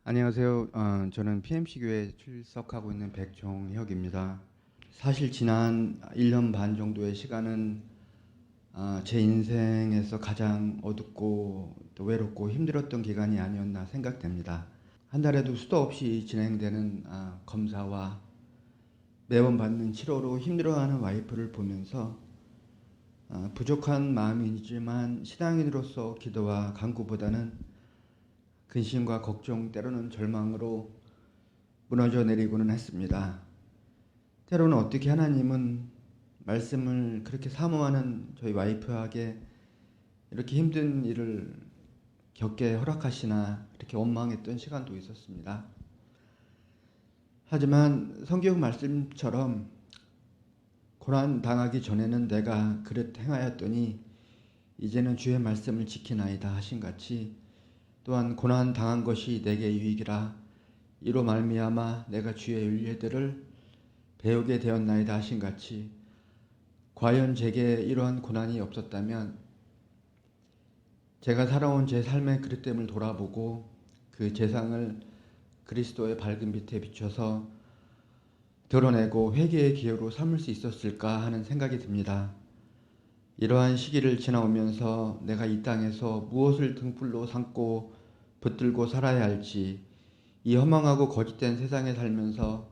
안녕하세요. 저는 PMC 교회에 출석하고 있는 백종혁입니다. 사실 지난 1년 반 정도의 시간은 제 인생에서 가장 어둡고 또 외롭고 힘들었던 기간이 아니었나 생각됩니다. 한 달에도 수도 없이 진행되는 검사와 매번 받는 치료로 힘들어하는 와이프를 보면서 부족한 마음이지만 신앙인으로서 기도와 간구보다는 근심과 걱정, 때로는 절망으로 무너져 내리고는 했습니다. 때로는 어떻게 하나님은 말씀을 그렇게 사모하는 저희 와이프에게 이렇게 힘든 일을 겪게 허락하시나 이렇게 원망했던 시간도 있었습니다. 하지만 성경 말씀처럼 고난 당하기 전에는 내가 그릇 행하였더니 이제는 주의 말씀을 지키나이다 하신 같이 또한 고난 당한 것이 내게 유익이라 이로 말미암아 내가 주의 윤례들을 배우게 되었나이다 하신 같이 과연 제게 이러한 고난이 없었다면 제가 살아온 제 삶의 그릇됨을 돌아보고 그 재상을 그리스도의 밝은 빛에 비춰서 드러내고 회개의 기회로 삼을 수 있었을까 하는 생각이 듭니다. 이러한 시기를 지나오면서 내가 이 땅에서 무엇을 등불로 삼고 붙들고 살아야 할지, 이 허망하고 거짓된 세상에 살면서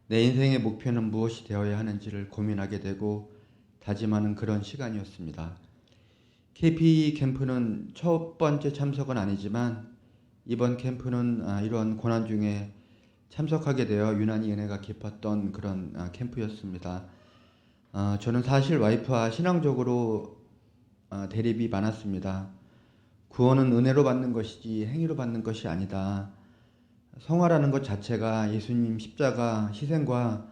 내 인생의 목표는 무엇이 되어야 하는지를 고민하게 되고 다짐하는 그런 시간이었습니다. KP 캠프는 첫 번째 참석은 아니지만 이번 캠프는 이런 고난 중에 참석하게 되어 유난히 은혜가 깊었던 그런 캠프였습니다. 저는 사실 와이프와 신앙적으로 대립이 많았습니다. 구원은 은혜로 받는 것이지 행위로 받는 것이 아니다. 성화라는 것 자체가 예수님 십자가 희생과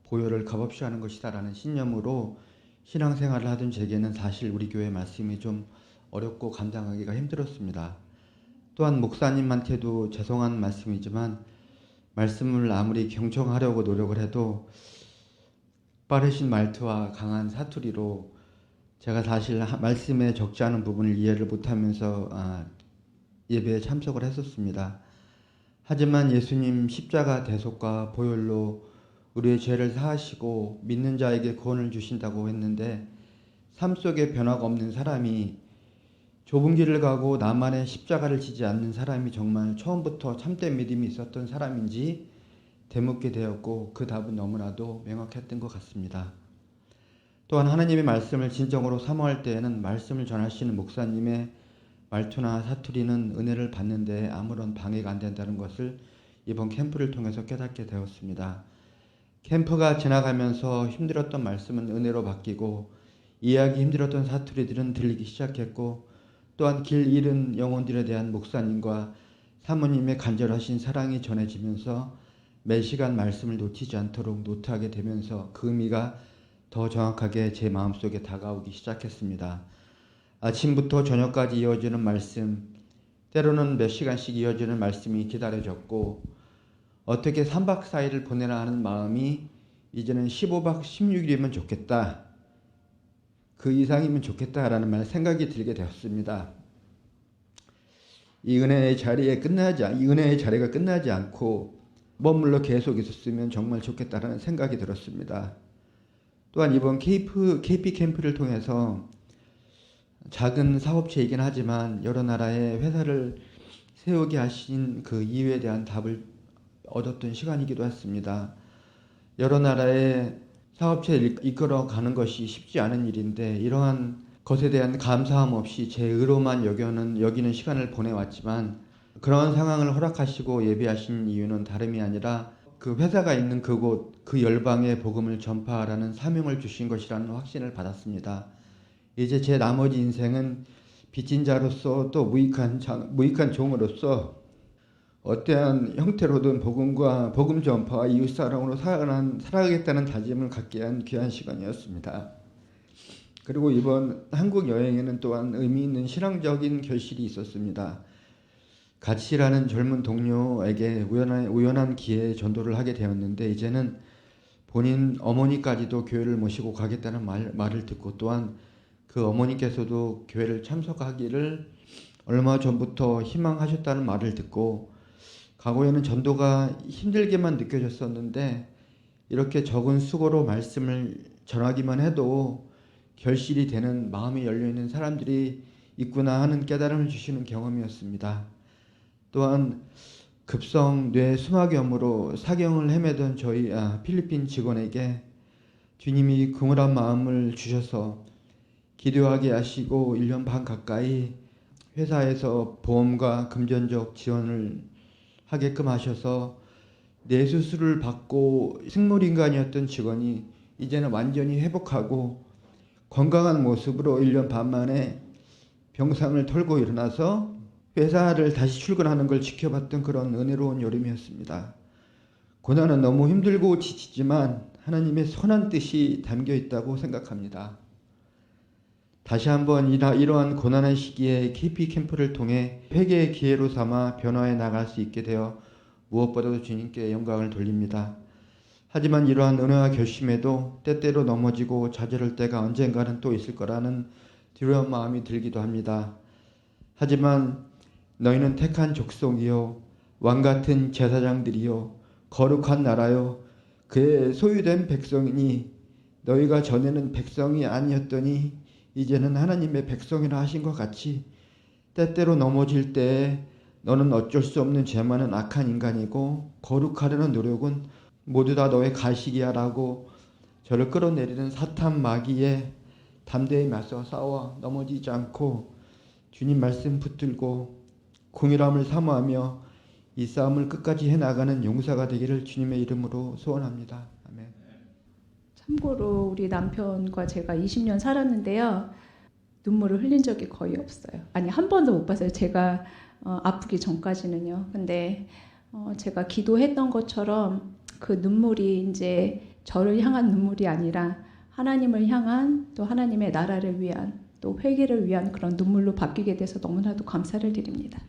보혈을 값없이 하는 것이다라는 신념으로 신앙생활을 하던 제게는 사실 우리 교회 말씀이 좀 어렵고 감당하기가 힘들었습니다. 또한 목사님한테도 죄송한 말씀이지만 말씀을 아무리 경청하려고 노력을 해도 빠르신 말투와 강한 사투리로 제가 사실 말씀에 적지 않은 부분을 이해를 못하면서 예배에 참석을 했었습니다. 하지만 예수님 십자가 대속과 보혈로 우리의 죄를 사하시고 믿는 자에게 구원을 주신다고 했는데 삶 속에 변화가 없는 사람이 좁은 길을 가고 나만의 십자가를 지지 않는 사람이 정말 처음부터 참된 믿음이 있었던 사람인지 되묻게 되었고 그 답은 너무나도 명확했던 것 같습니다. 또한 하나님의 말씀을 진정으로 사모할 때에는 말씀을 전하시는 목사님의 말투나 사투리는 은혜를 받는데 아무런 방해가 안 된다는 것을 이번 캠프를 통해서 깨닫게 되었습니다. 캠프가 지나가면서 힘들었던 말씀은 은혜로 바뀌고 이해하기 힘들었던 사투리들은 들리기 시작했고 또한 길 잃은 영혼들에 대한 목사님과 사모님의 간절하신 사랑이 전해지면서 매 시간 말씀을 놓치지 않도록 노트하게 되면서 그 의미가 더 정확하게 제 마음속에 다가오기 시작했습니다. 아침부터 저녁까지 이어지는 말씀, 때로는 몇 시간씩 이어지는 말씀이 기다려졌고 어떻게 3박 4일을 보내나 하는 마음이 이제는 15박 16일이면 좋겠다. 그 이상이면 좋겠다라는 생각이 들게 되었습니다. 이 은혜의 자리가 끝나지 않고 머물러 계속 있었으면 정말 좋겠다라는 생각이 들었습니다. 또한 이번 KP 캠프를 통해서 작은 사업체이긴 하지만 여러 나라의 회사를 세우게 하신 그 이유에 대한 답을 얻었던 시간이기도 했습니다. 여러 나라의 사업체를 이끌어가는 것이 쉽지 않은 일인데 이러한 것에 대한 감사함 없이 제 의로만 여기는 시간을 보내왔지만 그런 상황을 허락하시고 예비하신 이유는 다름이 아니라 그 회사가 있는 그곳 그 열방에 복음을 전파하라는 사명을 주신 것이라는 확신을 받았습니다. 이제 제 나머지 인생은 빚진 자로서 또 무익한 종으로서 어떠한 형태로든 복음 전파와 이웃 사랑으로 살아가겠다는 다짐을 갖게 한 귀한 시간이었습니다. 그리고 이번 한국 여행에는 또한 의미 있는 신앙적인 결실이 있었습니다. 같이 일하는 젊은 동료에게 우연한 기회에 전도를 하게 되었는데 이제는 본인 어머니까지도 교회를 모시고 가겠다는 말을 듣고 또한 그 어머니께서도 교회를 참석하기를 얼마 전부터 희망하셨다는 말을 듣고 과거에는 전도가 힘들게만 느껴졌었는데 이렇게 적은 수고로 말씀을 전하기만 해도 결실이 되는 마음이 열려있는 사람들이 있구나 하는 깨달음을 주시는 경험이었습니다. 또한 급성 뇌 수막염으로 사경을 헤매던 저희 필리핀 직원에게 주님이 긍휼한 마음을 주셔서 기도하게 하시고 1년 반 가까이 회사에서 보험과 금전적 지원을 하게끔 하셔서 뇌수술을 받고 식물인간이었던 직원이 이제는 완전히 회복하고 건강한 모습으로 1년 반 만에 병상을 털고 일어나서 회사를 다시 출근하는 걸 지켜봤던 그런 은혜로운 여름이었습니다. 고난은 너무 힘들고 지치지만 하나님의 선한 뜻이 담겨 있다고 생각합니다. 다시 한번 이러한 고난의 시기에 KP 캠프를 통해 회개의 기회로 삼아 변화해 나갈 수 있게 되어 무엇보다도 주님께 영광을 돌립니다. 하지만 이러한 은혜와 결심에도 때때로 넘어지고 좌절할 때가 언젠가는 또 있을 거라는 두려운 마음이 들기도 합니다. 하지만 너희는 택한 족속이요 왕같은 제사장들이요 거룩한 나라요 그의 소유된 백성이니 너희가 전에는 백성이 아니었더니 이제는 하나님의 백성이라 하신 것 같이 때때로 넘어질 때에 너는 어쩔 수 없는 죄 많은 악한 인간이고 거룩하려는 노력은 모두 다 너의 가식이야 라고 저를 끌어내리는 사탄 마귀에 담대히 맞서 싸워 넘어지지 않고 주님 말씀 붙들고 긍휼함을 사모하며 이 싸움을 끝까지 해나가는 용사가 되기를 주님의 이름으로 소원합니다. 아멘. 참고로 우리 남편과 제가 20년 살았는데요. 눈물을 흘린 적이 거의 없어요. 아니 한 번도 못 봤어요. 제가 아프기 전까지는요. 근데 제가 기도했던 것처럼 그 눈물이 이제 저를 향한 눈물이 아니라 하나님을 향한 또 하나님의 나라를 위한 또 회개를 위한 그런 눈물로 바뀌게 돼서 너무나도 감사를 드립니다.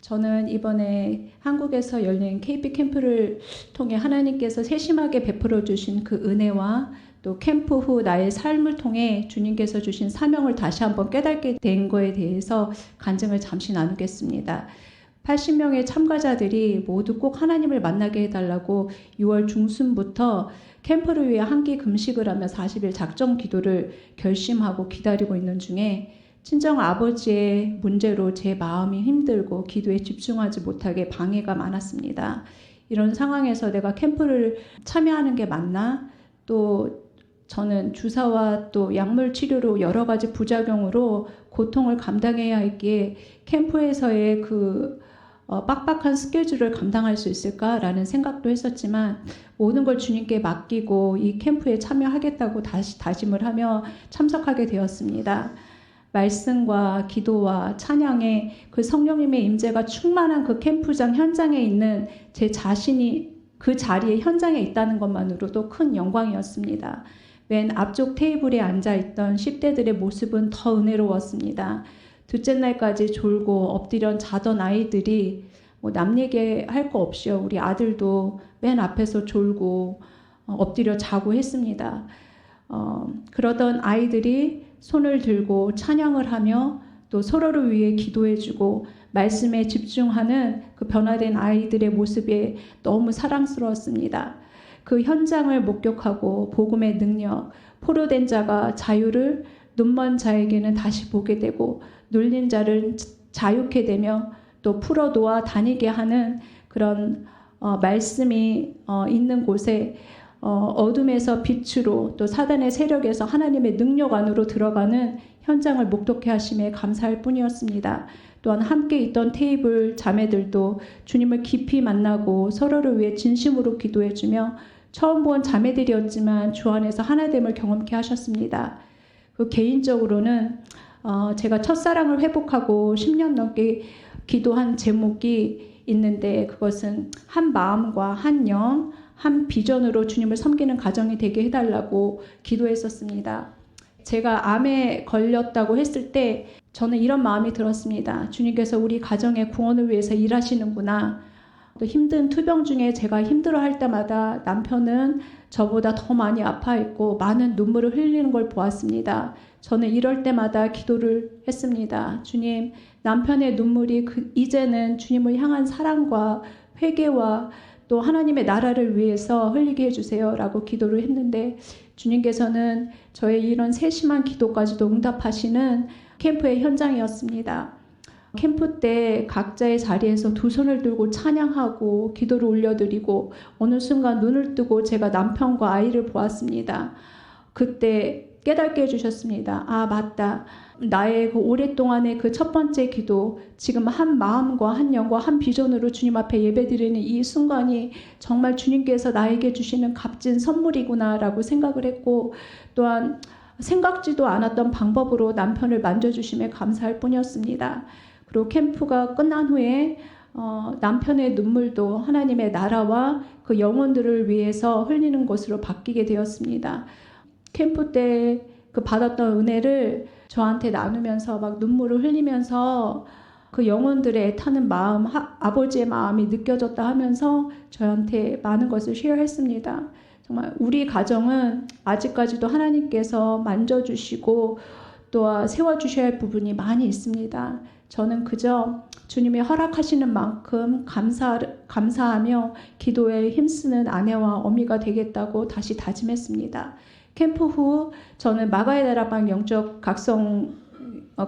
저는 이번에 한국에서 열린 KP 캠프를 통해 하나님께서 세심하게 베풀어 주신 그 은혜와 또 캠프 후 나의 삶을 통해 주님께서 주신 사명을 다시 한번 깨닫게 된 거에 대해서 간증을 잠시 나누겠습니다. 80명의 참가자들이 모두 꼭 하나님을 만나게 해달라고 6월 중순부터 캠프를 위해 한끼 금식을 하며 40일 작정 기도를 결심하고 기다리고 있는 중에 친정 아버지의 문제로 제 마음이 힘들고 기도에 집중하지 못하게 방해가 많았습니다. 이런 상황에서 내가 캠프를 참여하는 게 맞나? 또 저는 주사와 또 약물 치료로 여러 가지 부작용으로 고통을 감당해야 했기에 캠프에서의 그 빡빡한 스케줄을 감당할 수 있을까라는 생각도 했었지만 모든 걸 주님께 맡기고 이 캠프에 참여하겠다고 다시 다짐을 하며 참석하게 되었습니다. 말씀과 기도와 찬양에 그 성령님의 임재가 충만한 그 캠프장 현장에 있는 제 자신이 그 자리에 현장에 있다는 것만으로도 큰 영광이었습니다. 맨 앞쪽 테이블에 앉아있던 10대들의 모습은 더 은혜로웠습니다. 둘째 날까지 졸고 엎드려 자던 아이들이 남 얘기할 거 없이요. 우리 아들도 맨 앞에서 졸고 엎드려 자고 했습니다. 그러던 아이들이 손을 들고 찬양을 하며 또 서로를 위해 기도해주고 말씀에 집중하는 그 변화된 아이들의 모습이 너무 사랑스러웠습니다. 그 현장을 목격하고 복음의 능력, 포로된 자가 자유를, 눈먼 자에게는 다시 보게 되고 눌린 자를 자유케 되며 또 풀어놓아 다니게 하는 그런 말씀이 있는 곳에 어둠에서 빛으로 또 사단의 세력에서 하나님의 능력 안으로 들어가는 현장을 목도케 하심에 감사할 뿐이었습니다. 또한 함께 있던 테이블 자매들도 주님을 깊이 만나고 서로를 위해 진심으로 기도해주며 처음 본 자매들이었지만 주 안에서 하나됨을 경험케 하셨습니다. 그 개인적으로는 제가 첫사랑을 회복하고 10년 넘게 기도한 제목이 있는데 그것은 한 마음과 한 영, 한 비전으로 주님을 섬기는 가정이 되게 해달라고 기도했었습니다. 제가 암에 걸렸다고 했을 때 저는 이런 마음이 들었습니다. 주님께서 우리 가정의 구원을 위해서 일하시는구나. 또 힘든 투병 중에 제가 힘들어할 때마다 남편은 저보다 더 많이 아파했고 많은 눈물을 흘리는 걸 보았습니다. 저는 이럴 때마다 기도를 했습니다. 주님, 남편의 눈물이 이제는 주님을 향한 사랑과 회개와 또 하나님의 나라를 위해서 흘리게 해주세요라고 기도를 했는데 주님께서는 저의 이런 세심한 기도까지도 응답하시는 캠프의 현장이었습니다. 캠프 때 각자의 자리에서 두 손을 들고 찬양하고 기도를 올려드리고 어느 순간 눈을 뜨고 제가 남편과 아이를 보았습니다. 그때 깨닫게 해주셨습니다. 아, 맞다. 나의 그 오랫동안의 그 첫 번째 기도, 지금 한 마음과 한 영과 한 비전으로 주님 앞에 예배드리는 이 순간이 정말 주님께서 나에게 주시는 값진 선물이구나라고 생각을 했고, 또한 생각지도 않았던 방법으로 남편을 만져주심에 감사할 뿐이었습니다. 그리고 캠프가 끝난 후에 남편의 눈물도 하나님의 나라와 그 영혼들을 위해서 흘리는 것으로 바뀌게 되었습니다. 캠프 때 그 받았던 은혜를 저한테 나누면서 막 눈물을 흘리면서 그 영혼들의 애타는 마음, 아버지의 마음이 느껴졌다 하면서 저한테 많은 것을 쉐어했습니다. 정말 우리 가정은 아직까지도 하나님께서 만져주시고 또 세워주셔야 할 부분이 많이 있습니다. 저는 그저 주님이 허락하시는 만큼 감사하며 기도에 힘쓰는 아내와 어미가 되겠다고 다시 다짐했습니다. 캠프 후 저는 마가의 다락방 영적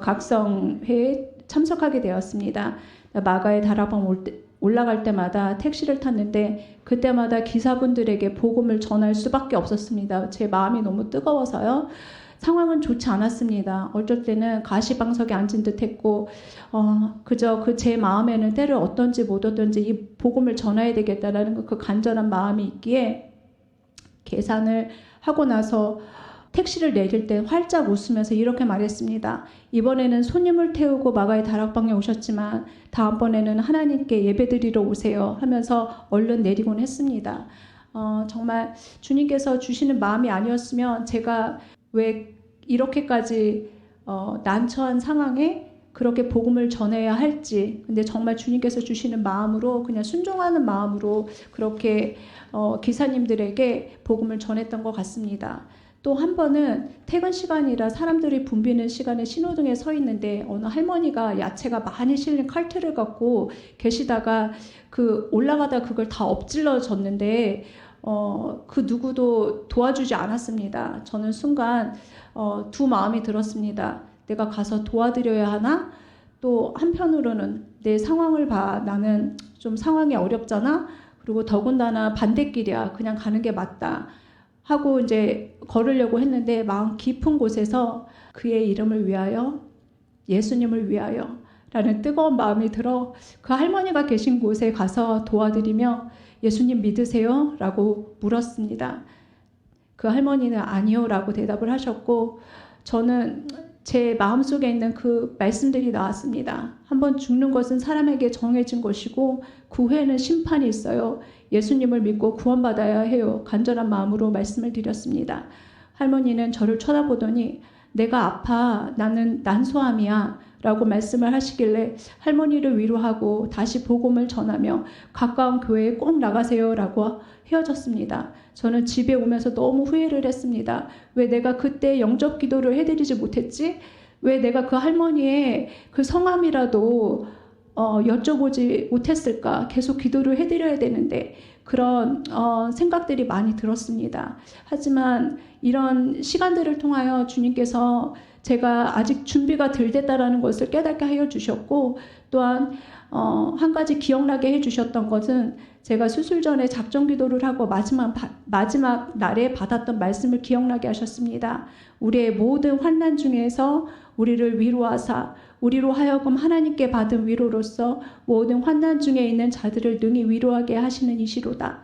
각성회에 참석하게 되었습니다. 마가의 다락방 올라갈 때마다 택시를 탔는데 그때마다 기사분들에게 복음을 전할 수밖에 없었습니다. 제 마음이 너무 뜨거워서요. 상황은 좋지 않았습니다. 어쩔 때는 가시방석에 앉은 듯 했고 그저 제 마음에는 때를 얻든지 못 얻든지 이 복음을 전해야 되겠다라는 그 간절한 마음이 있기에 계산을 하고 나서 택시를 내릴 때 활짝 웃으면서 이렇게 말했습니다. 이번에는 손님을 태우고 마가의 다락방에 오셨지만 다음번에는 하나님께 예배드리러 오세요 하면서 얼른 내리곤 했습니다. 정말 주님께서 주시는 마음이 아니었으면 제가 왜 이렇게까지 난처한 상황에 그렇게 복음을 전해야 할지, 근데 정말 주님께서 주시는 마음으로 그냥 순종하는 마음으로 그렇게 기사님들에게 복음을 전했던 것 같습니다. 또 한 번은 퇴근 시간이라 사람들이 붐비는 시간에 신호등에 서 있는데 어느 할머니가 야채가 많이 실린 칼틀을 갖고 계시다가 올라가다 그걸 다 엎질러 졌는데 그 누구도 도와주지 않았습니다. 저는 순간 두 마음이 들었습니다. 내가 가서 도와드려야 하나? 또 한편으로는 내 상황을 봐. 나는 좀 상황이 어렵잖아? 그리고 더군다나 반대길이야. 그냥 가는 게 맞다. 하고 이제 걸으려고 했는데 마음 깊은 곳에서 그의 이름을 위하여, 예수님을 위하여 라는 뜨거운 마음이 들어 그 할머니가 계신 곳에 가서 도와드리며 예수님 믿으세요? 라고 물었습니다. 그 할머니는 아니요 라고 대답을 하셨고 저는 제 마음속에 있는 그 말씀들이 나왔습니다. 한번 죽는 것은 사람에게 정해진 것이고 그 후에는 심판이 있어요. 예수님을 믿고 구원받아야 해요. 간절한 마음으로 말씀을 드렸습니다. 할머니는 저를 쳐다보더니 내가 아파. 나는 난소암이야. 라고 말씀을 하시길래 할머니를 위로하고 다시 복음을 전하며 가까운 교회에 꼭 나가세요 라고 헤어졌습니다. 저는 집에 오면서 너무 후회를 했습니다. 왜 내가 그때 영접 기도를 해드리지 못했지? 왜 내가 그 할머니의 그 성함이라도 여쭤보지 못했을까? 계속 기도를 해드려야 되는데 그런 생각들이 많이 들었습니다. 하지만 이런 시간들을 통하여 주님께서 제가 아직 준비가 덜 됐다라는 것을 깨닫게 하여 주셨고 또한 한 가지 기억나게 해주셨던 것은 제가 수술 전에 작정 기도를 하고 마지막 날에 받았던 말씀을 기억나게 하셨습니다. 우리의 모든 환난 중에서 우리를 위로하사 우리로 하여금 하나님께 받은 위로로서 모든 환난 중에 있는 자들을 능히 위로하게 하시는 이시로다.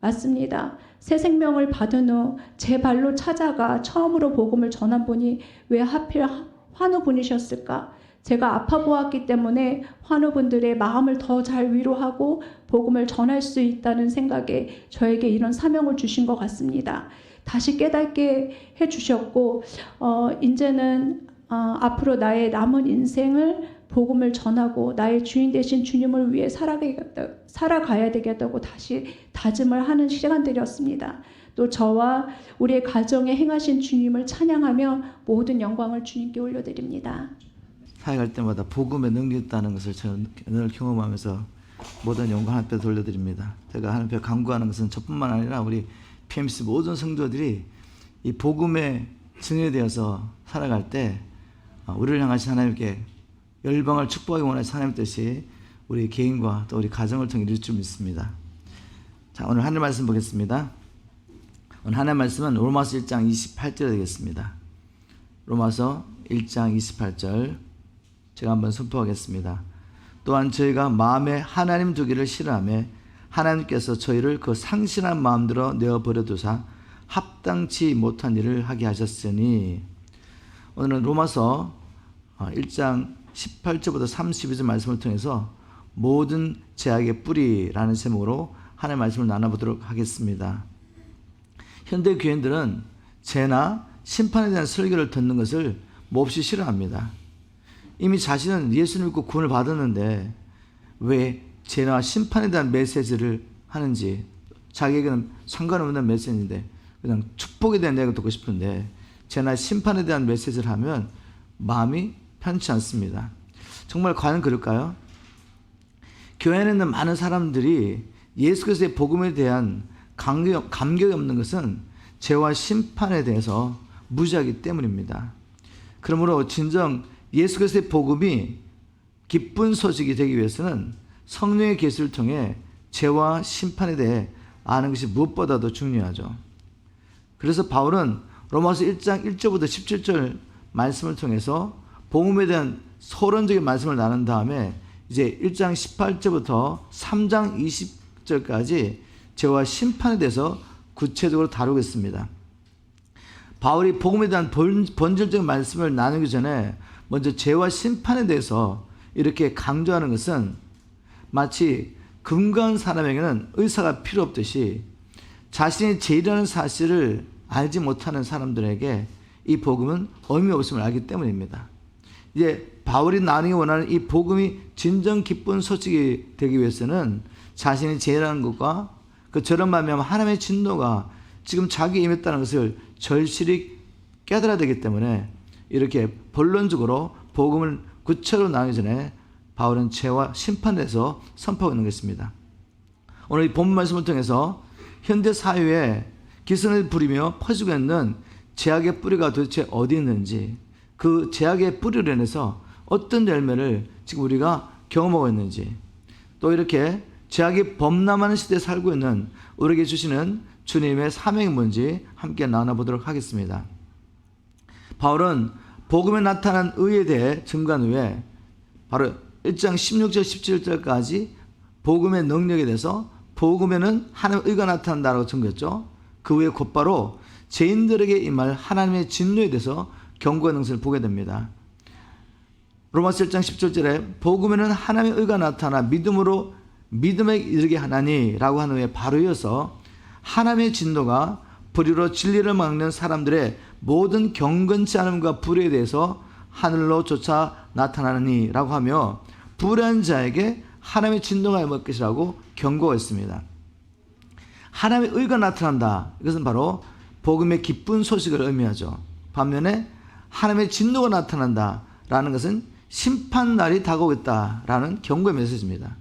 맞습니다. 새 생명을 받은 후 제 발로 찾아가 처음으로 복음을 전한 분이 왜 하필 환우분이셨을까? 제가 아파 보았기 때문에 환우분들의 마음을 더 잘 위로하고 복음을 전할 수 있다는 생각에 저에게 이런 사명을 주신 것 같습니다. 다시 깨닫게 해주셨고 이제는 앞으로 나의 남은 인생을 복음을 전하고 나의 주인 되신 주님을 위해 살아가야 되겠다고 다시 다짐을 하는 시간들이었습니다. 또 저와 우리의 가정에 행하신 주님을 찬양하며 모든 영광을 주님께 올려드립니다. 사역할 때마다 복음의 능력이 있다는 것을 저는 늘 경험하면서 모든 영광 하나님 앞에 돌려드립니다. 제가 하나님 앞에 간구하는 것은 저뿐만 아니라 우리 PMC 모든 성도들이 이 복음의 증인이 되어서 살아갈 때 우리를 향하신 하나님께 열방을 축복하기 원하신 하나님 뜻이 우리 개인과 또 우리 가정을 통해 이룰 줄 믿습니다. 자, 오늘 하나님 말씀 보겠습니다. 오늘 하나님 말씀은 로마서 1장 28절 되겠습니다. 로마서 1장 28절 제가 한번 선포하겠습니다. 또한 저희가 마음에 하나님 두기를 싫어하며 하나님께서 저희를 그 상실한 마음대로 내어버려 두사 합당치 못한 일을 하게 하셨으니, 오늘은 로마서 1장 18절부터 32절 말씀을 통해서 모든 죄악의 뿌리라는 제목으로 하나님의 말씀을 나눠보도록 하겠습니다. 현대 교인들은 죄나 심판에 대한 설교를 듣는 것을 몹시 싫어합니다. 이미 자신은 예수를 믿고 구원을 받았는데 왜 죄나 심판에 대한 메시지를 하는지, 자기에게는 상관없는 메시지인데 그냥 축복에 대한 이야기를 듣고 싶은데 죄나 심판에 대한 메시지를 하면 마음이 편치 않습니다. 정말 과연 그럴까요? 교회에 있는 많은 사람들이 예수 그리스도의 복음에 대한 감격이 없는 것은 죄와 심판에 대해서 무지하기 때문입니다. 그러므로 진정 예수 그리스도의 복음이 기쁜 소식이 되기 위해서는 성령의 계시를 통해 죄와 심판에 대해 아는 것이 무엇보다도 중요하죠. 그래서 바울은 로마서 1장 1절부터 17절 말씀을 통해서 복음에 대한 서론적인 말씀을 나눈 다음에 이제 1장 18절부터 3장 20절까지 죄와 심판에 대해서 구체적으로 다루겠습니다. 바울이 복음에 대한 본질적인 말씀을 나누기 전에 먼저 죄와 심판에 대해서 이렇게 강조하는 것은 마치 금과한 사람에게는 의사가 필요 없듯이 자신이 죄인이라는 사실을 알지 못하는 사람들에게 이 복음은 의미 없음을 알기 때문입니다. 이제 바울이 나누기 원하는 이 복음이 진정 기쁜 소식이 되기 위해서는 자신이 죄인이라는 것과 그 저런 말미암아 하나님의 진노가 지금 자기에 임했다는 것을 절실히 깨달아야 되기 때문에 이렇게 본론적으로 복음을 구체적으로 나누기 전에 바울은 죄와 심판에 대해서 선포하고 있는 것입니다. 오늘 이 본문 말씀을 통해서 현대 사회에 기승을 부리며 퍼지고 있는 죄악의 뿌리가 도대체 어디 있는지, 그 죄악의 뿌리로 인해서 어떤 열매를 지금 우리가 경험하고 있는지, 또 이렇게 죄악이 범람하는 시대에 살고 있는 우리에게 주시는 주님의 사명이 뭔지 함께 나눠보도록 하겠습니다. 바울은 복음에 나타난 의에 대해 증거한 후에 바로 1장 16절 17절까지 복음의 능력에 대해서 복음에는 하나님의 의가 나타난다라고 증거했죠. 그 후에 곧바로 죄인들에게 임할 하나님의 진노에 대해서 경고하는 것을 보게 됩니다. 로마서 1장 17절에 복음에는 하나님의 의가 나타나 믿음으로 믿음에 이르게 하나니 라고 한 후에 바로 이어서 하나님의 진노가 불의로 진리를 막는 사람들의 모든 경건치 않음과 불의에 대해서 하늘로 쫓아 나타나니 라고 하며 불의한 자에게 하나님의 진노가 임할 것이라고 경고했습니다. 하나님의 의가 나타난다. 이것은 바로 복음의 기쁜 소식을 의미하죠. 반면에 하나님의 진노가 나타난다 라는 것은 심판날이 다가오겠다라는 경고의 메시지입니다.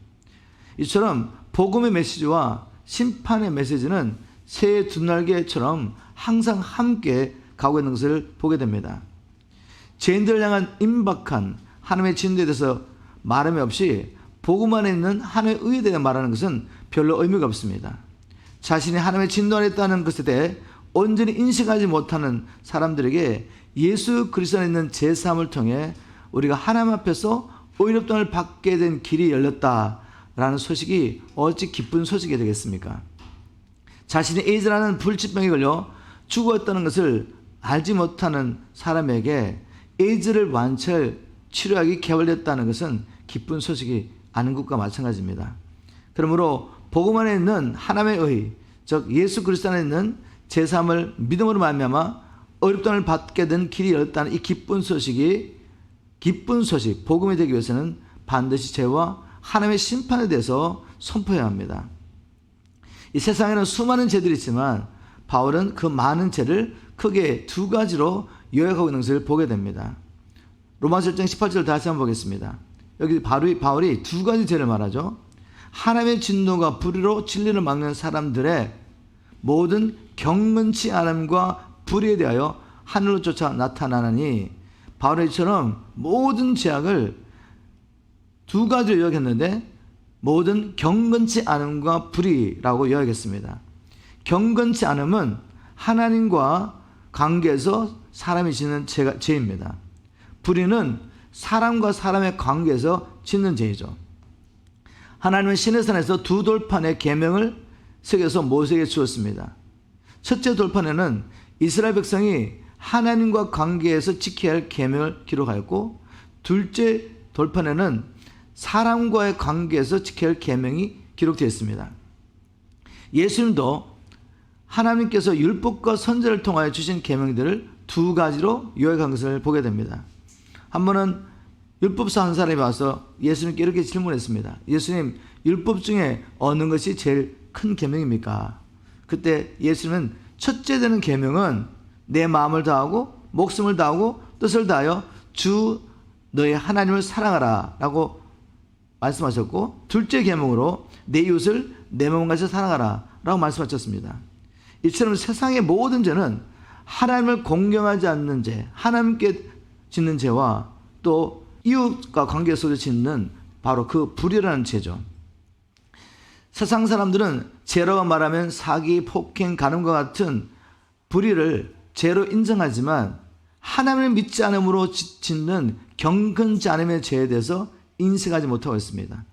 이처럼 복음의 메시지와 심판의 메시지는 새의 두 날개처럼 항상 함께 가고 있는 것을 보게 됩니다. 죄인들을 향한 임박한 하나님의 진노에 대해서 말함이 없이 복음 안에 있는 하나님의 의에 대해 말하는 것은 별로 의미가 없습니다. 자신이 하나님의 진노 안에 있다는 것에 대해 온전히 인식하지 못하는 사람들에게 예수 그리스도 안에 있는 제3을 통해 우리가 하나님 앞에서 의롭다함을 받게 된 길이 열렸다라는 소식이 어찌 기쁜 소식이 되겠습니까? 자신이 에이즈라는 불치병에 걸려 죽었다는 것을 알지 못하는 사람에게 에이즈를 완치할 치료약이 개발됐다는 것은 기쁜 소식이 아닌 것과 마찬가지입니다. 그러므로 복음 안에 있는 하나님의 의, 즉 예수 그리스도 안에 있는 제3을 믿음으로 말미암아 의롭다함을 받게 된 길이 열렸다는 이 기쁜 소식, 복음이 되기 위해서는 반드시 죄와 하나님의 심판에 대해서 선포해야 합니다. 이 세상에는 수많은 죄들이 있지만 바울은 그 많은 죄를 크게 두 가지로 요약하고 있는 것을 보게 됩니다. 로마서 1장 18절 다시 한번 보겠습니다. 여기 바울이 두 가지 죄를 말하죠. 하나님의 진노가 불의로 진리를 막는 사람들의 모든 경건치 않음과 불의에 대하여 하늘로 쫓아 나타나니, 바울이처럼 모든 죄악을 두 가지로 요약했는데 모든 경건치 않음과 불의라고 요약했습니다. 경건치 않음은 하나님과 관계에서 사람이 짓는 죄입니다. 불의는 사람과 사람의 관계에서 짓는 죄이죠. 하나님은 시내산에서 두 돌판의 계명을 새겨서 모세에게 주었습니다. 첫째 돌판에는 이스라엘 백성이 하나님과 관계에서 지켜야 할 계명을 기록하였고, 둘째 돌판에는 사람과의 관계에서 지켜야 할 계명이 기록되어 있습니다. 예수님도 하나님께서 율법과 선지자를 통하여 주신 계명들을 두 가지로 요약한 것을 보게 됩니다. 한 번은 율법사 한 사람이 와서 예수님께 이렇게 질문했습니다. 예수님, 율법 중에 어느 것이 제일 큰 계명입니까? 그때 예수님은 첫째 되는 계명은 내 마음을 다하고 목숨을 다하고 뜻을 다하여 주 너의 하나님을 사랑하라 라고 말씀하셨고, 둘째 계명으로 내 이웃을 내 몸같이 사랑하라 라고 말씀하셨습니다. 이처럼 세상의 모든 죄는 하나님을 공경하지 않는 죄, 하나님께 짓는 죄와 또 이웃과 관계 속에 짓는 바로 그 불의라는 죄죠. 세상 사람들은 죄라고 말하면 사기, 폭행, 간음과 같은 불의를 죄로 인정하지만 하나님을 믿지 않음으로 짓는 경건치 않음의 죄에 대해서 인식하지 못하고 있습니다.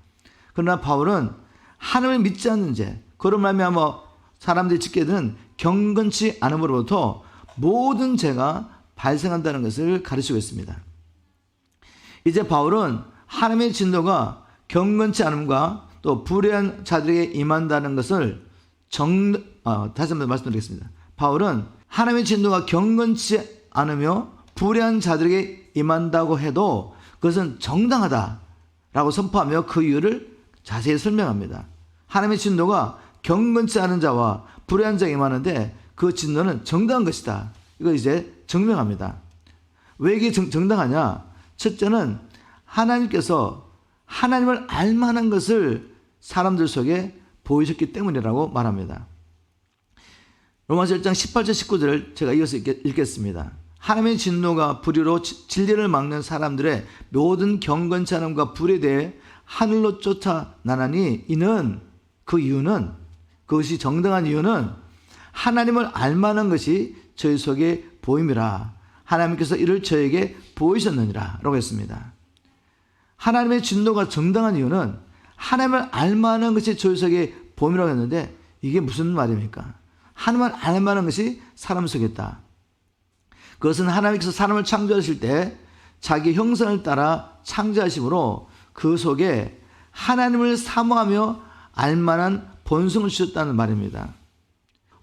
그러나 바울은 하나님을 믿지 않는 죄, 그런 말미암아 사람들이 짓게 되는 경건치 않음으로부터 모든 죄가 발생한다는 것을 가르치고 있습니다. 이제 바울은 하나님의 진노가 경건치 않음과 또 불의한 자들에게 임한다는 것을 다시 한번 말씀드리겠습니다. 바울은 하나님의 진노가 경건치 않으며 불의한 자들에게 임한다고 해도 그것은 정당하다라고 선포하며 그 이유를 자세히 설명합니다. 하나님의 진노가 경건치 않은 자와 불의한 자에게 임하는데 그 진노는 정당한 것이다. 이걸 이제 증명합니다. 왜 이게 정당하냐? 첫째는 하나님께서 하나님을 알만한 것을 사람들 속에 보이셨기 때문이라고 말합니다. 로마서 1장 18절 19절을 제가 이어서 읽겠습니다. 하나님의 진노가 불의로 진리를 막는 사람들의 모든 경건치 않음과 불에 대해 하늘로 쫓아나나니, 이는 그 이유는, 그것이 정당한 이유는 하나님을 알만한 것이 저희 속에 보임이라. 하나님께서 이를 저에게 보이셨느니라 라고 했습니다. 하나님의 진노가 정당한 이유는 하나님을 알만한 것이 저희 속에 보임이라고 했는데, 이게 무슨 말입니까? 하나님을 알만한 것이 사람 속에 있다. 그것은 하나님께서 사람을 창조하실 때 자기 형상을 따라 창조하심으로 그 속에 하나님을 사모하며 알만한 본성을 주셨다는 말입니다.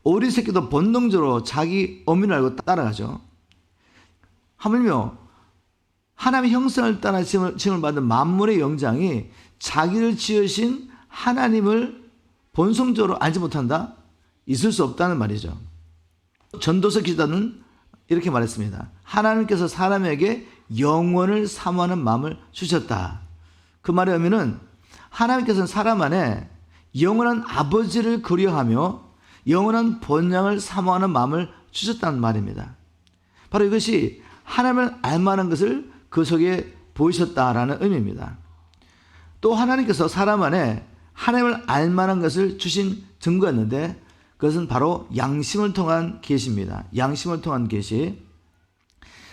오리 새끼도 본능적으로 자기 어미를 알고 따라가죠. 하물며 하나님의 형상을 따라 지음을 받은 만물의 영장이 자기를 지으신 하나님을 본성적으로 알지 못한다? 있을 수 없다는 말이죠. 전도서 기자는 이렇게 말했습니다. 하나님께서 사람에게 영원을 사모하는 마음을 주셨다. 그 말의 의미는 하나님께서는 사람 안에 영원한 아버지를 그리워하며 영원한 본향을 사모하는 마음을 주셨다는 말입니다. 바로 이것이 하나님을 알만한 것을 그 속에 보이셨다라는 의미입니다. 또 하나님께서 사람 안에 하나님을 알만한 것을 주신 증거였는데, 그것은 바로 양심을 통한 계시입니다. 양심을 통한 계시.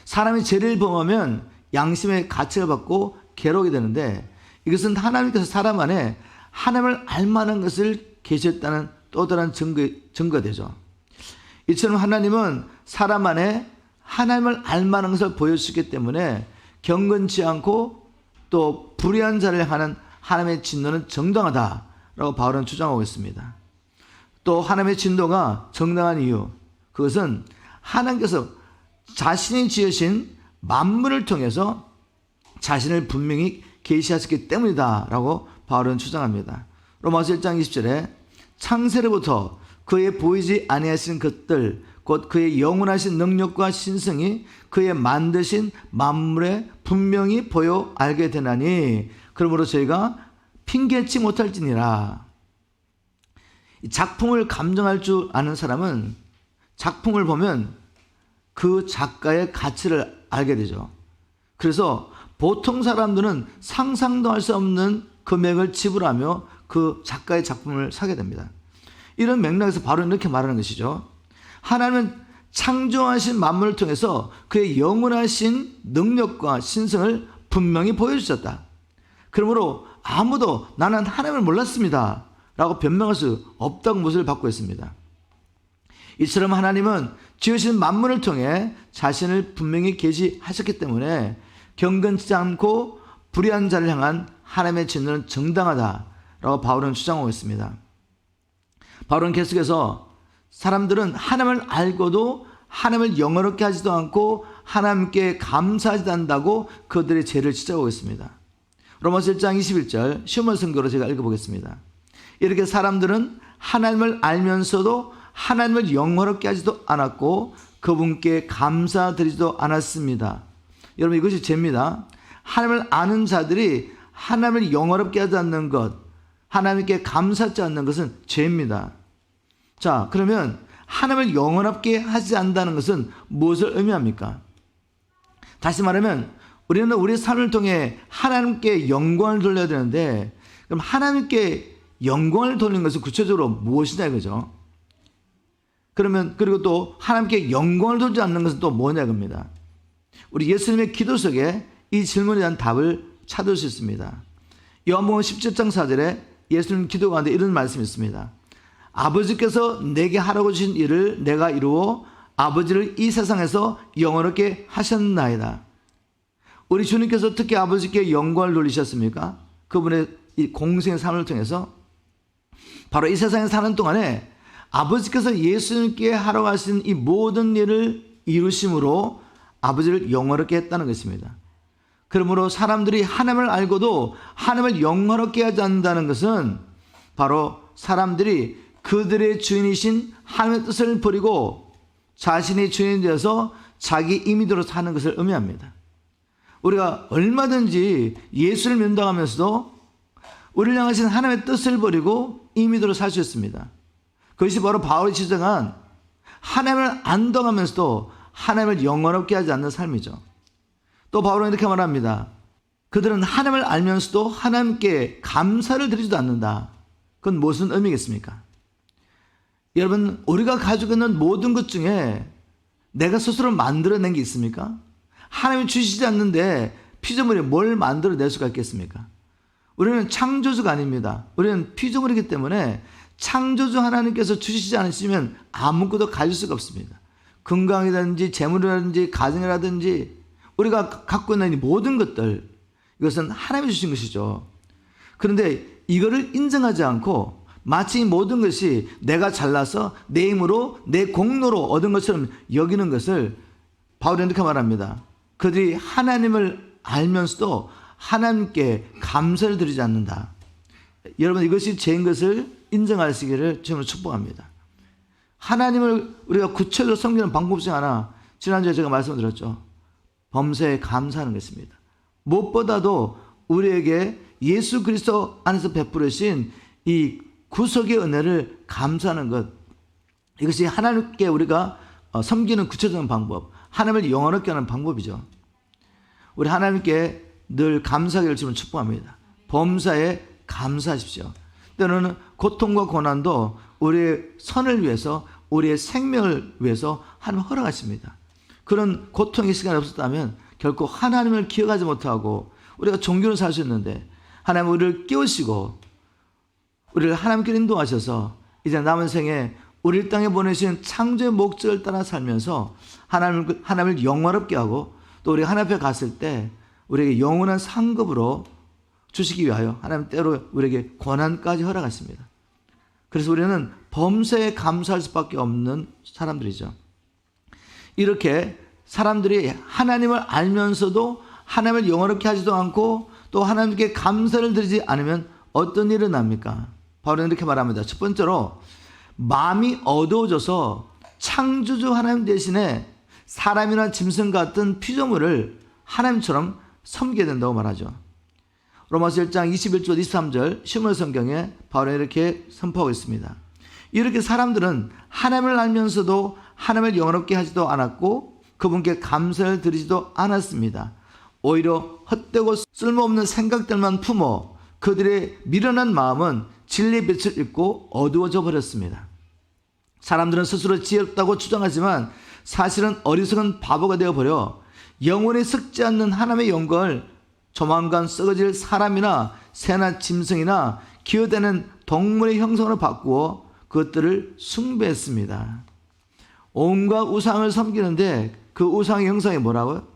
사람이 죄를 범하면 양심의 가책을 받고 괴로우게 되는데, 이것은 하나님께서 사람 안에 하나님을 알만한 것을 계셨다는 또 다른 증거가 되죠. 이처럼 하나님은 사람 안에 하나님을 알만한 것을 보여주셨기 때문에 경건치 않고 또 불의한 자를 향하는 하나님의 진노는 정당하다라고 바울은 주장하고 있습니다. 또 하나님의 진노가 정당한 이유, 그것은 하나님께서 자신이 지으신 만물을 통해서 자신을 분명히 계시하셨기 때문이다 라고 바울은 주장합니다. 로마서 1장 20절에 창세로부터 그의 보이지 아니하신 것들 곧 곧 그의 영원하신 능력과 신성이 그의 만드신 만물에 분명히 보여 알게 되나니 그러므로 저희가 핑계치 못할지니라. 이 작품을 감정할 줄 아는 사람은 작품을 보면 그 작가의 가치를 알게 되죠. 그래서 보통 사람들은 상상도 할 수 없는 금액을 지불하며 그 작가의 작품을 사게 됩니다. 이런 맥락에서 바로 이렇게 말하는 것이죠. 하나님은 창조하신 만물을 통해서 그의 영원하신 능력과 신성을 분명히 보여주셨다. 그러므로 아무도 나는 하나님을 몰랐습니다 라고 변명할 수 없다고 모습을 받고 있습니다. 이처럼 하나님은 지으신 만물을 통해 자신을 분명히 계시하셨기 때문에 경건치 않고 불의한 자를 향한 하나님의 진노는 정당하다라고 바울은 주장하고 있습니다. 바울은 계속해서 사람들은 하나님을 알고도 하나님을 영어롭게 하지도 않고 하나님께 감사하지도 않는다고 그들의 죄를 지적하고 있습니다. 로마서 1장 21절 시험을 성경으로 제가 읽어보겠습니다. 이렇게 사람들은 하나님을 알면서도 하나님을 영화롭게 하지도 않았고 그분께 감사드리지도 않았습니다. 여러분 이것이 죄입니다. 하나님을 아는 자들이 하나님을 영화롭게 하지 않는 것, 하나님께 감사하지 않는 것은 죄입니다. 자, 그러면 하나님을 영화롭게 하지 않는다는 것은 무엇을 의미합니까? 다시 말하면 우리는 우리의 삶을 통해 하나님께 영광을 돌려야 되는데 그럼 하나님께 영광을 돌리는 것은 구체적으로 무엇이냐 이거죠. 그러면 그리고 또 하나님께 영광을 돌리지 않는 것은 또 뭐냐 겁니다. 우리 예수님의 기도 속에 이 질문에 대한 답을 찾을 수 있습니다. 요한복음 17장 4절에 예수님 기도 가운데 이런 말씀이 있습니다. 아버지께서 내게 하라고 주신 일을 내가 이루어 아버지를 이 세상에서 영원하게 하셨나이다. 우리 주님께서 특히 아버지께 영광을 돌리셨습니까? 그분의 이 공생의 삶을 통해서 바로 이 세상에 사는 동안에 아버지께서 예수님께 하라고 하신 이 모든 일을 이루심으로 아버지를 영화롭게 했다는 것입니다. 그러므로 사람들이 하나님을 알고도 하나님을 영화롭게 하지 않는다는 것은 바로 사람들이 그들의 주인이신 하나님의 뜻을 버리고 자신이 주인이 되어서 자기 임의대로 사는 것을 의미합니다. 우리가 얼마든지 예수를 면담하면서도 우리를 향하신 하나님의 뜻을 버리고 임의대로 살 수 있습니다. 그것이 바로 바울이 지적한 하나님을 안동하면서도 하나님을 영원롭게 하지 않는 삶이죠. 또 바울은 이렇게 말합니다. 그들은 하나님을 알면서도 하나님께 감사를 드리지도 않는다. 그건 무슨 의미겠습니까? 여러분, 우리가 가지고 있는 모든 것 중에 내가 스스로 만들어낸 게 있습니까? 하나님이 주시지 않는데 피조물이 뭘 만들어낼 수가 있겠습니까? 우리는 창조주가 아닙니다. 우리는 피조물이기 때문에 창조주 하나님께서 주시지 않으시면 아무것도 가질 수가 없습니다. 건강이라든지 재물이라든지 가정이라든지 우리가 갖고 있는 이 모든 것들, 이것은 하나님이 주신 것이죠. 그런데 이거를 인정하지 않고 마치 이 모든 것이 내가 잘나서 내 힘으로 내 공로로 얻은 것처럼 여기는 것을 바울은 이렇게 말합니다. 그들이 하나님을 알면서도 하나님께 감사를 드리지 않는다. 여러분, 이것이 죄인 것을 인정하시기를 주님으로 축복합니다. 하나님을 우리가 구체적으로 섬기는 방법 중 하나, 지난주에 제가 말씀드렸죠. 범사에 감사하는 것입니다. 무엇보다도 우리에게 예수 그리스도 안에서 베푸르신 이 구속의 은혜를 감사하는 것, 이것이 하나님께 우리가 섬기는 구체적인 방법, 하나님을 영원하게 하는 방법이죠. 우리 하나님께 늘 감사하기를 주님을 축복합니다. 범사에 감사하십시오. 때로는 고통과 고난도 우리의 선을 위해서, 우리의 생명을 위해서 하나님 허락하십니다. 그런 고통의 시간이 없었다면 결코 하나님을 기억하지 못하고 우리가 종교를 살 수 있는데, 하나님 우리를 깨우시고 우리를 하나님께 인도하셔서 이제 남은 생에 우리 땅에 보내신 창조의 목적을 따라 살면서 하나님을 영화롭게 하고, 또 우리가 하나님 앞에 갔을 때 우리에게 영원한 상급으로 주시기 위하여 하나님 때로 우리에게 고난까지 허락하십니다. 그래서 우리는 범사에 감사할 수밖에 없는 사람들이죠. 이렇게 사람들이 하나님을 알면서도 하나님을 영원롭게 하지도 않고 또 하나님께 감사를 드리지 않으면 어떤 일이 납니까? 바울은 이렇게 말합니다. 첫 번째로 마음이 어두워져서 창조주 하나님 대신에 사람이나 짐승 같은 피조물을 하나님처럼 섬겨야 된다고 말하죠. 로마서 1장 21절 23절 시므론 성경에 바로 이렇게 선포하고 있습니다. 이렇게 사람들은 하나님을 알면서도 하나님을 영화롭게 하지도 않았고 그분께 감사를 드리지도 않았습니다. 오히려 헛되고 쓸모없는 생각들만 품어 그들의 미련한 마음은 진리의 빛을 잃고 어두워져 버렸습니다. 사람들은 스스로 지혜롭다고 주장하지만 사실은 어리석은 바보가 되어버려 영원히 썩지 않는 하나님의 영광을 조만간 썩어질 사람이나 새나 짐승이나 기어다니는 동물의 형상으로 바꾸어 그것들을 숭배했습니다. 온갖 우상을 섬기는데 그 우상의 형상이 뭐라고요?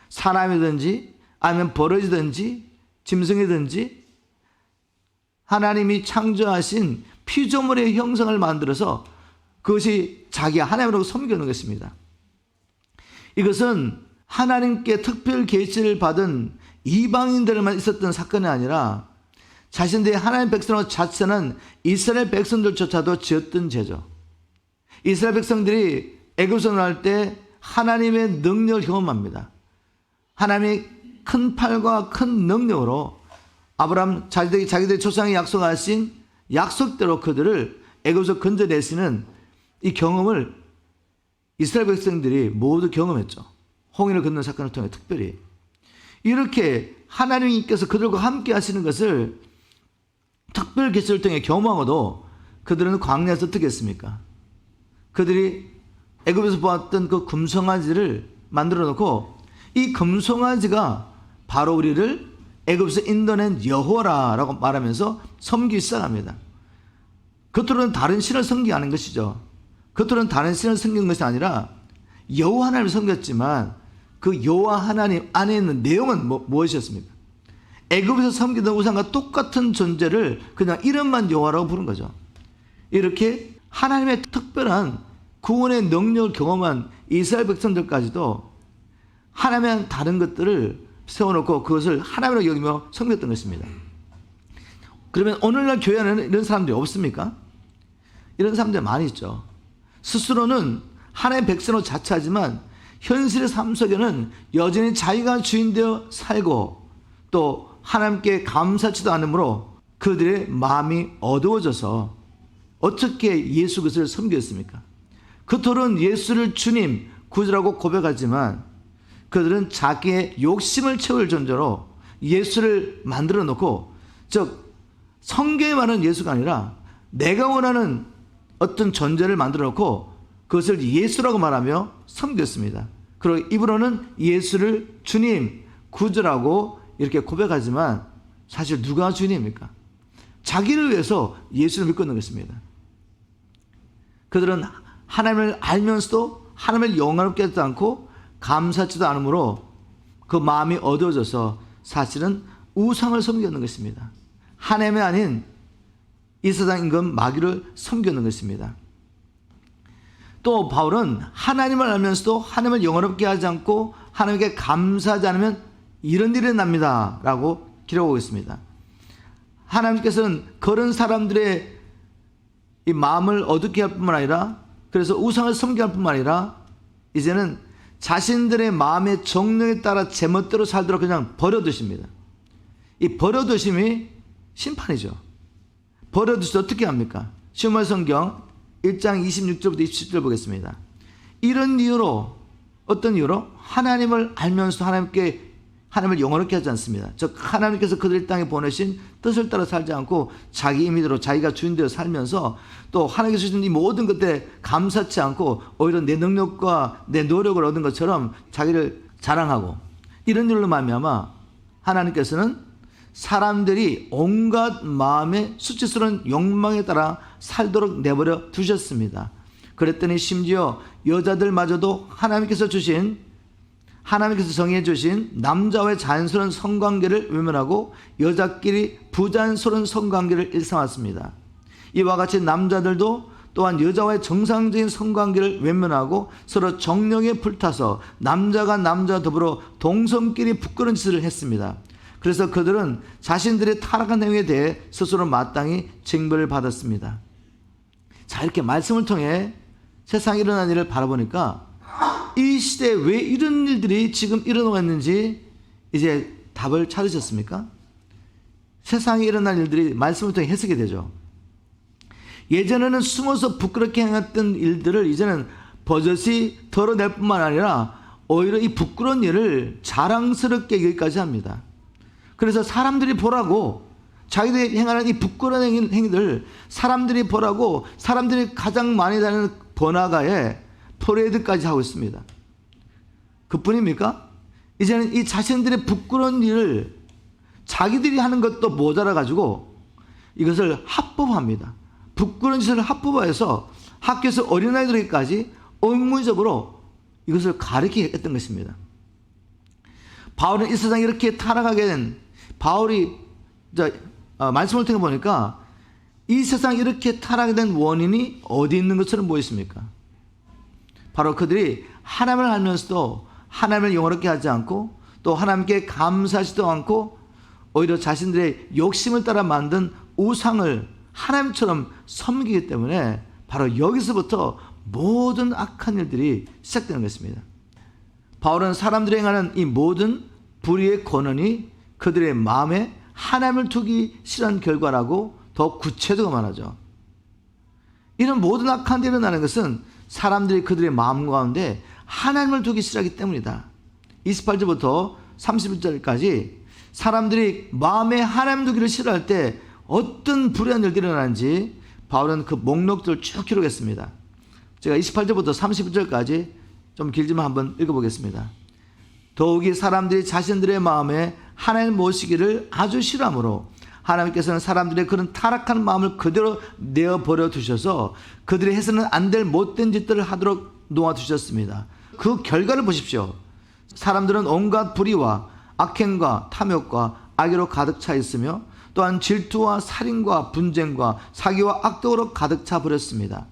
사람이든지 아니면 버러지든지 짐승이든지 하나님이 창조하신 피조물의 형상을 만들어서 그것이 자기 하나님으로 섬기는 것입니다. 이것은 하나님께 특별 계시를 받은 이방인들만 있었던 사건이 아니라 자신들이 하나님 백성으로 자체는 이스라엘 백성들조차도 지었던 죄죠. 이스라엘 백성들이 애굽에서 나올 때 하나님의 능력을 경험합니다. 하나님이 큰 팔과 큰 능력으로 아브라함 자기들의 조상이 약속하신 약속대로 그들을 애굽에서 건져내시는 이 경험을 이스라엘 백성들이 모두 경험했죠. 홍해를 건너는 사건을 통해 특별히. 이렇게 하나님께서 그들과 함께 하시는 것을 특별 계시를 통해 경험하고도 그들은 광야에서 어떻게 했습니까? 그들이 애굽에서 보았던 그 금송아지를 만들어 놓고 이 금송아지가 바로 우리를 애굽에서 인도낸 여호와라고 말하면서 섬기기 시작합니다. 겉으로는 다른 신을 섬기는 것이죠. 겉으로는 다른 신을 섬기는 것이 아니라 여호와 하나님을 섬겼지만 그 여호와 하나님 안에 있는 내용은 무엇이었습니까? 애굽에서 섬기던 우상과 똑같은 존재를 그냥 이름만 여호와라고 부른 거죠. 이렇게 하나님의 특별한 구원의 능력을 경험한 이스라엘 백성들까지도 하나님의 다른 것들을 세워놓고 그것을 하나님으로 여기며 섬겼던 것입니다. 그러면 오늘날 교회 안에는 이런 사람들이 없습니까? 이런 사람들이 많이 있죠. 스스로는 하나님의 백성으로 자처하지만 현실의 삶 속에는 여전히 자기가 주인되어 살고 또 하나님께 감사치도 않으므로 그들의 마음이 어두워져서 어떻게 예수 그리스도를 섬겼습니까? 그들은 예수를 주님, 구주라고 고백하지만 그들은 자기의 욕심을 채울 존재로 예수를 만들어 놓고, 즉 성경에 말하는 예수가 아니라 내가 원하는 어떤 존재를 만들어 놓고 그것을 예수라고 말하며 섬겼습니다. 그리고 입으로는 예수를 주님, 구주라고 이렇게 고백하지만 사실 누가 주님입니까? 자기를 위해서 예수를 믿고 있는 것입니다. 그들은 하나님을 알면서도 하나님을 영화롭게 하지 않고 감사치도 않으므로 그 마음이 어두워져서 사실은 우상을 섬겼는 것입니다. 하나님이 아닌 이 세상 임금 마귀를 섬겼는 것입니다. 또 바울은 하나님을 알면서도 하나님을 영화롭게 하지 않고 하나님께 감사하지 않으면 이런 일이 납니다 라고 기록하고 있습니다. 하나님께서는 그런 사람들의 이 마음을 어둡게 할 뿐만 아니라, 그래서 우상을 섬기게 할 뿐만 아니라 이제는 자신들의 마음의 정령에 따라 제멋대로 살도록 그냥 버려두십니다. 이 버려두심이 심판이죠. 버려두시 어떻게 합니까? 시므론 성경 1장 26절부터 27절 보겠습니다. 이런 이유로, 어떤 이유로? 하나님을 알면서 하나님을 영원롭게 하지 않습니다. 즉 하나님께서 그들 땅에 보내신 뜻을 따라 살지 않고 자기 임의대로 자기가 주인되어 살면서 또 하나님께서 주신 이 모든 것들에 감사치 않고 오히려 내 능력과 내 노력을 얻은 것처럼 자기를 자랑하고, 이런 일로 말미암아 하나님께서는 사람들이 온갖 마음의 수치스러운 욕망에 따라 살도록 내버려 두셨습니다. 그랬더니 심지어 여자들마저도 하나님께서 정해 주신 남자와의 자연스러운 성관계를 외면하고 여자끼리 부자연스러운 성관계를 일삼았습니다. 이와 같이 남자들도 또한 여자와의 정상적인 성관계를 외면하고 서로 정욕에 불타서 남자가 남자 더불어 동성끼리 부끄러운 짓을 했습니다. 그래서 그들은 자신들의 타락한 행위에 대해 스스로 마땅히 징벌을 받았습니다. 자, 이렇게 말씀을 통해 세상에 일어난 일을 바라보니까 이 시대에 왜 이런 일들이 지금 일어나고 있는지 이제 답을 찾으셨습니까? 세상에 일어난 일들이 말씀을 통해 해석이 되죠. 예전에는 숨어서 부끄럽게 행했던 일들을 이제는 버젓이 덜어낼 뿐만 아니라 오히려 이 부끄러운 일을 자랑스럽게 여기까지 합니다. 그래서 사람들이 보라고 자기들이 행하는 이 부끄러운 행위들 사람들이 보라고 사람들이 가장 많이 다니는 번화가에 퍼레이드까지 하고 있습니다. 그뿐입니까? 이제는 이 자신들의 부끄러운 일을 자기들이 하는 것도 모자라 가지고 이것을 합법화합니다. 부끄러운 짓을 합법화해서 학교에서 어린아이들에게까지 의무적으로 이것을 가르치게 했던 것입니다. 바울은 이 세상에 이렇게 타락하게 된 바울이 말씀을 통해 보니까 이 세상에 이렇게 타락하게 된 원인이 어디 있는 것처럼 보였습니까? 바로 그들이 하나님을 알면서도 하나님을 영원롭게 하지 않고 또 하나님께 감사하지도 않고 오히려 자신들의 욕심을 따라 만든 우상을 하나님처럼 섬기기 때문에 바로 여기서부터 모든 악한 일들이 시작되는 것입니다. 바울은 사람들이 행하는 이 모든 불의의 권한이 그들의 마음에 하나님을 두기 싫은 결과라고 더 구체적으로 말하죠. 이런 모든 악한 일이 일어나는 것은 사람들이 그들의 마음 가운데 하나님을 두기 싫어하기 때문이다. 28절부터 31절까지 사람들이 마음에 하나님 두기를 싫어할 때 어떤 불의한 일들이 일어나는지 바울은 그 목록들을 쭉 기록했습니다. 제가 28절부터 31절까지 좀 길지만 한번 읽어보겠습니다. 더욱이 사람들이 자신들의 마음에 하나님을 모시기를 아주 싫어하므로 하나님께서는 사람들의 그런 타락한 마음을 그대로 내어버려 두셔서 그들이 해서는 안 될 못된 짓들을 하도록 놓아두셨습니다. 그 결과를 보십시오. 사람들은 온갖 불의와 악행과 탐욕과 악의로 가득 차 있으며 또한 질투와 살인과 분쟁과 사기와 악독으로 가득 차 버렸습니다.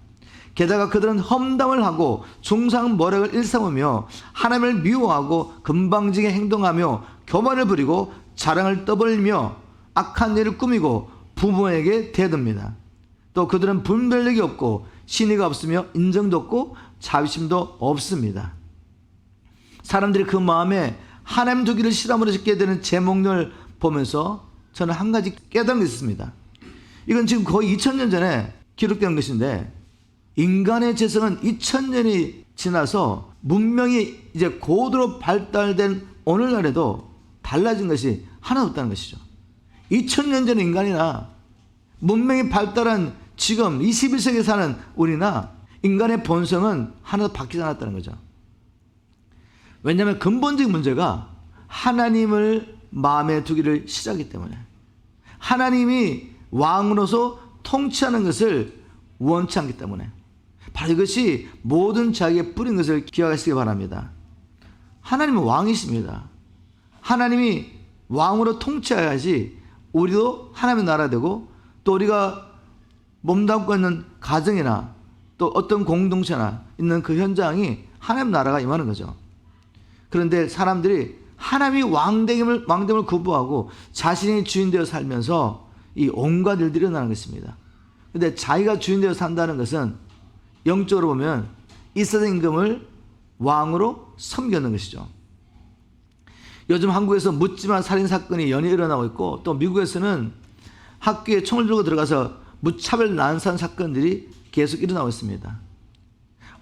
게다가 그들은 험담을 하고 중상모략을 일삼으며 하나님을 미워하고 금방지게 행동하며 교만을 부리고 자랑을 떠벌리며 악한 일을 꾸미고 부모에게 대듭니다. 또 그들은 분별력이 없고 신의가 없으며 인정도 없고 자비심도 없습니다. 사람들이 그 마음에 하나님 두기를 싫어함으로 짓게 되는 제목을 보면서 저는 한 가지 깨달은 게 있습니다. 이건 지금 거의 2000년 전에 기록된 것인데 인간의 재성은 2000년이 지나서 문명이 이제 고도로 발달된 오늘날에도 달라진 것이 하나도 없다는 것이죠. 2000년 전 인간이나 문명이 발달한 지금 21세기에 사는 우리나 인간의 본성은 하나도 바뀌지 않았다는 거죠. 왜냐하면 근본적인 문제가 하나님을 마음에 두기를 싫어하기 때문에 하나님이 왕으로서 통치하는 것을 원치 않기 때문에 바로 이것이 모든 자기의 뿌린 것을 기억하시기 바랍니다. 하나님은 왕이십니다. 하나님이 왕으로 통치해야지 우리도 하나님의 나라 되고 또 우리가 몸담고 있는 가정이나 또 어떤 공동체나 있는 그 현장이 하나님 나라가 임하는 거죠. 그런데 사람들이 하나님이 왕됨을 거부하고 자신이 주인 되어 살면서 이 온갖 일들이 일어나는 것입니다. 그런데 자기가 주인 되어 산다는 것은 영적으로 보면 이 세상 임금을 왕으로 섬기는 것이죠. 요즘 한국에서 묻지마 살인 사건이 연이어 일어나고 있고 또 미국에서는 학교에 총을 들고 들어가서 무차별 난산 사건들이 계속 일어나고 있습니다.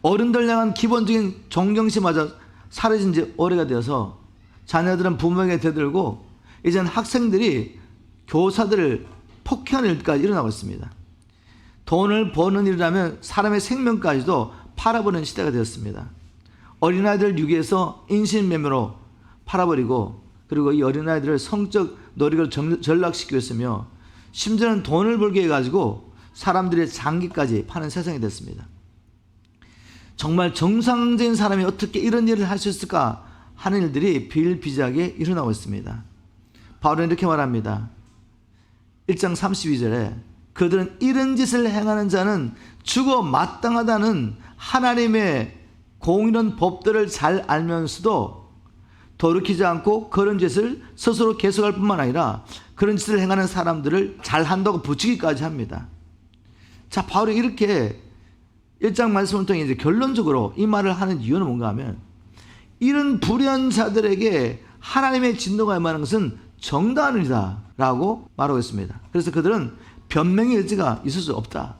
어른들 향한 기본적인 존경심마저 사라진 지 오래가 되어서 자녀들은 부모에게 대들고 이제는 학생들이 교사들을 폭행하는 일까지 일어나고 있습니다. 돈을 버는 일이라면 사람의 생명까지도 팔아버리는 시대가 되었습니다. 어린아이들 유기해서 인신매매로 팔아버리고 그리고 이 어린아이들을 성적 노력을 전락시키고 있으며 심지어는 돈을 벌게 해가지고 사람들의 장기까지 파는 세상이 됐습니다. 정말 정상적인 사람이 어떻게 이런 일을 할 수 있을까 하는 일들이 비일비재하게 일어나고 있습니다. 바울은 이렇게 말합니다. 1장 32절에 그들은 이런 짓을 행하는 자는 죽어 마땅하다는 하나님의 공의로운 법들을 잘 알면서도 돌이키지 않고 그런 짓을 스스로 계속할 뿐만 아니라 그런 짓을 행하는 사람들을 잘한다고 붙이기까지 합니다. 자, 바울이 이렇게 1장 말씀을 통해 이제 결론적으로 이 말을 하는 이유는 뭔가 하면 이런 불의한 자들에게 하나님의 진노가 임하는 것은 정당한 일이다 라고 말하고 있습니다. 그래서 그들은 변명의 여지가 있을 수 없다.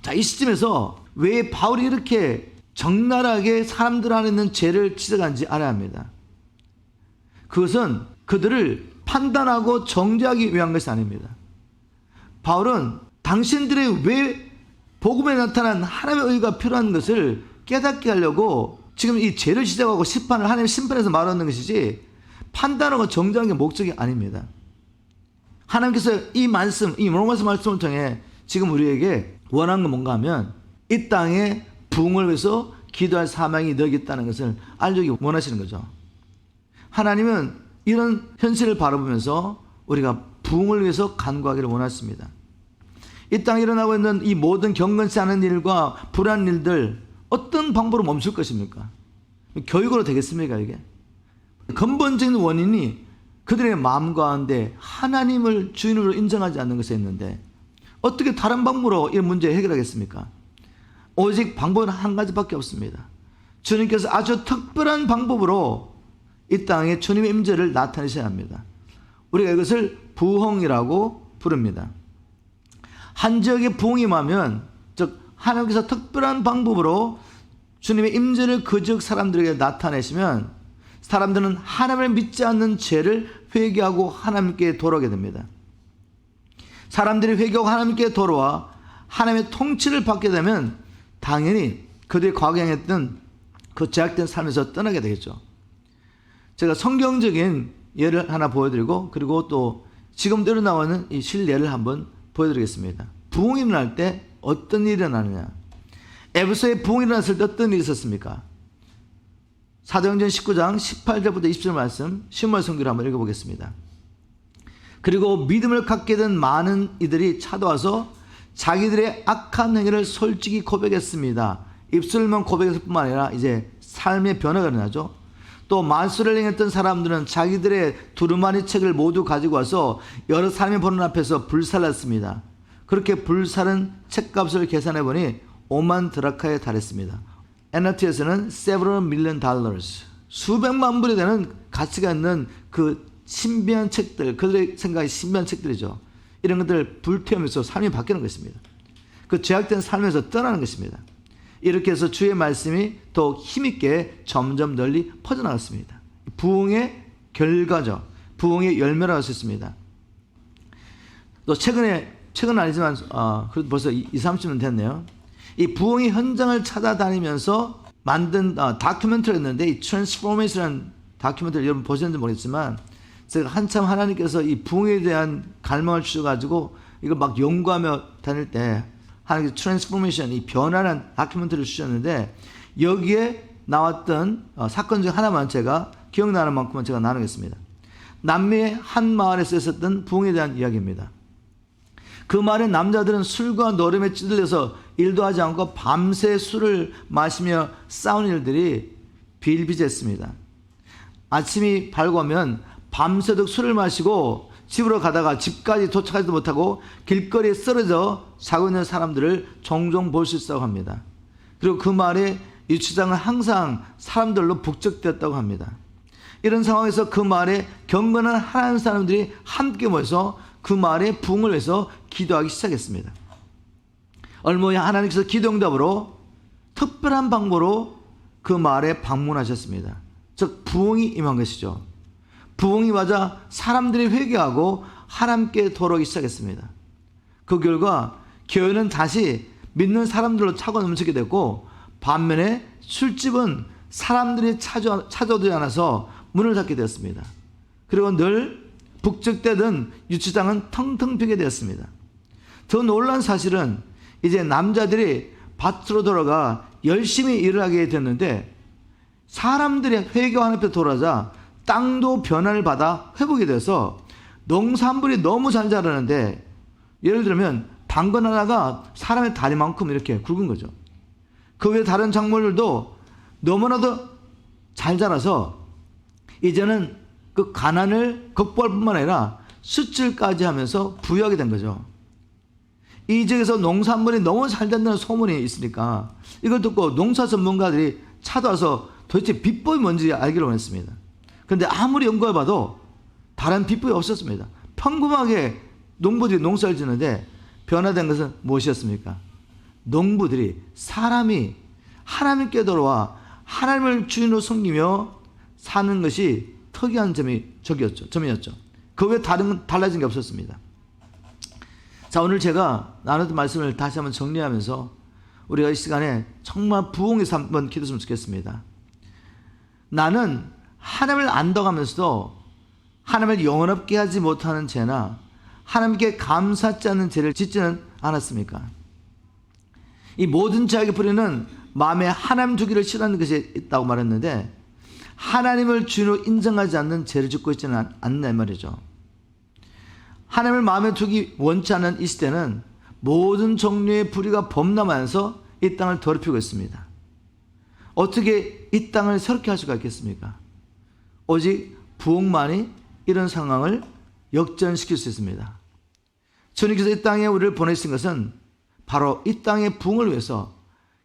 자, 이 시점에서 왜 바울이 이렇게 적나라하게 사람들 안에 있는 죄를 지적하는지 알아야 합니다. 그것은 그들을 판단하고 정죄하기 위한 것이 아닙니다. 바울은 당신들의 왜 복음에 나타난 하나님의 의가 필요한 것을 깨닫게 하려고 지금 이 죄를 지적하고 심판을 하나님의 심판에서 말하는 것이지 판단하고 정죄하는 게 목적이 아닙니다. 하나님께서 이 말씀, 이 로마서 말씀을 통해 지금 우리에게 원하는 건 뭔가 하면 이 땅에 부흥을 위해서 기도할 사명이 너에게 있다는 것을 알려주기 원하시는 거죠. 하나님은 이런 현실을 바라보면서 우리가 부흥을 위해서 간구하기를 원하십니다. 이 땅에 일어나고 있는 이 모든 경건치 않은 일과 불안한 일들 어떤 방법으로 멈출 것입니까? 교육으로 되겠습니까 이게? 근본적인 원인이 그들의 마음 가운데 하나님을 주인으로 인정하지 않는 것에 있는데 어떻게 다른 방법으로 이 문제를 해결하겠습니까? 오직 방법은 한 가지밖에 없습니다. 주님께서 아주 특별한 방법으로 이 땅에 주님의 임재를 나타내셔야 합니다. 우리가 이것을 부흥이라고 부릅니다. 한 지역에 부흥이 임하면 즉 하나님께서 특별한 방법으로 주님의 임재를 그 지역 사람들에게 나타내시면 사람들은 하나님을 믿지 않는 죄를 회개하고 하나님께 돌아오게 됩니다. 사람들이 회개하고 하나님께 돌아와 하나님의 통치를 받게 되면 당연히 그들이 과거에 행했던 그 제약된 삶에서 떠나게 되겠죠. 제가 성경적인 예를 하나 보여드리고 그리고 또 지금도 일어나는 이 실례를 한번 보여드리겠습니다. 부흥이 일어날 때 어떤 일이 일어나느냐. 에베소에 부흥이 일어났을 때 어떤 일이 있었습니까? 사도행전 19장 18절부터 20절 말씀 신물 성경을 한번 읽어보겠습니다. 그리고 믿음을 갖게 된 많은 이들이 찾아와서 자기들의 악한 행위를 솔직히 고백했습니다. 입술만 고백했을 뿐만 아니라 이제 삶의 변화가 일어나죠. 또 만수를 행했던 사람들은 자기들의 두루마리 책을 모두 가지고 와서 여러 사람이 보는 앞에서 불살랐습니다. 그렇게 불살은 책값을 계산해 보니 5만 드라카에 달했습니다. NLT에서는 several million dollars, 수백만 불이 되는 가치가 있는 그 신비한 책들, 그들의 생각이 신비한 책들이죠. 이런 것들을 불태우면서 삶이 바뀌는 것입니다. 그 죄악된 삶에서 떠나는 것입니다. 이렇게 해서 주의 말씀이 더 힘있게 점점 널리 퍼져나갔습니다. 부흥의 결과죠. 부흥의 열매라고 할 수 있습니다. 또 최근은 아니지만 그래도 벌써 20-30년 됐네요. 이 부흥의 현장을 찾아다니면서 만든 다큐멘터리가 있는데 이 트랜스포메이션이라는 다큐멘터리 여러분 보셨는지 모르겠지만 제가 한참 하나님께서 이 부흥에 대한 갈망을 주셔가지고 이걸 막 연구하며 다닐 때 하나님께서 트랜스포메이션, 이 변화라는 다큐멘터리를 주셨는데 여기에 나왔던 사건 중 하나만 제가 기억나는 만큼은 제가 나누겠습니다. 남미의 한 마을에서 있었던 부흥에 대한 이야기입니다. 그 마을의 남자들은 술과 노름에 찌들려서 일도 하지 않고 밤새 술을 마시며 싸우는 일들이 비일비재했습니다. 아침이 밝으면 밤새도록 술을 마시고 집으로 가다가 집까지 도착하지도 못하고 길거리에 쓰러져 자고 있는 사람들을 종종 볼 수 있다고 합니다. 그리고 그 마을의 유치장은 항상 사람들로 북적되었다고 합니다. 이런 상황에서 그 마을에 경건한 하나님 사람들이 함께 모여서 그 마을의 부흥을 위해서 기도하기 시작했습니다. 얼마 후에 하나님께서 기도응답으로 특별한 방법으로 그 마을에 방문하셨습니다. 즉 부흥이 임한 것이죠. 부흥이 맞아 사람들이 회개하고 하나님께 돌아오기 시작했습니다. 그 결과 교회는 다시 믿는 사람들로 차고 넘치게 됐고 반면에 술집은 사람들이 찾아오지 않아서 문을 닫게 되었습니다. 그리고 늘 북적대던 유치장은 텅텅 비게 되었습니다. 더 놀라운 사실은 이제 남자들이 밭으로 돌아가 열심히 일을 하게 됐는데 사람들이 회개와 하나님 앞에 돌아오자 땅도 변화를 받아 회복이 돼서 농산물이 너무 잘 자라는데 예를 들면 당근 하나가 사람의 다리만큼 이렇게 굵은 거죠. 그 외에 다른 작물들도 너무나도 잘 자라서 이제는 그 가난을 극복할 뿐만 아니라 수출까지 하면서 부유하게 된 거죠. 이 지역에서 농산물이 너무 잘 된다는 소문이 있으니까 이걸 듣고 농사 전문가들이 찾아와서 도대체 비법이 뭔지 알기로 했습니다. 그런데 아무리 연구해봐도 다른 비법이 없었습니다. 평범하게 농부들이 농사를 짓는데 변화된 것은 무엇이었습니까? 농부들이 사람이 하나님께 돌아와 하나님을 주인으로 섬기며 사는 것이 특이한 점이었죠. 그 외에 달라진 게 없었습니다. 자, 오늘 제가 나눴던 말씀을 다시 한번 정리하면서 우리가 이 시간에 정말 부흥에서 한번 기도했으면 좋겠습니다. 나는 하나님을 안다가면서도 하나님을 영원롭게 하지 못하는 죄나 하나님께 감사하지 않는 죄를 짓지는 않았습니까? 이 모든 죄악의 뿌리는 마음에 하나님 두기를 싫어하는 것이 있다고 말했는데 하나님을 주인으로 인정하지 않는 죄를 짓고 있지는 않는 말이죠. 하나님을 마음에 두기 원치 않는 이 시대는 모든 종류의 불의가 범람하면서 이 땅을 더럽히고 있습니다. 어떻게 이 땅을 새롭게 할 수가 있겠습니까? 오직 부흥만이 이런 상황을 역전시킬 수 있습니다. 주님께서 이 땅에 우리를 보내신 것은 바로 이 땅의 부흥을 위해서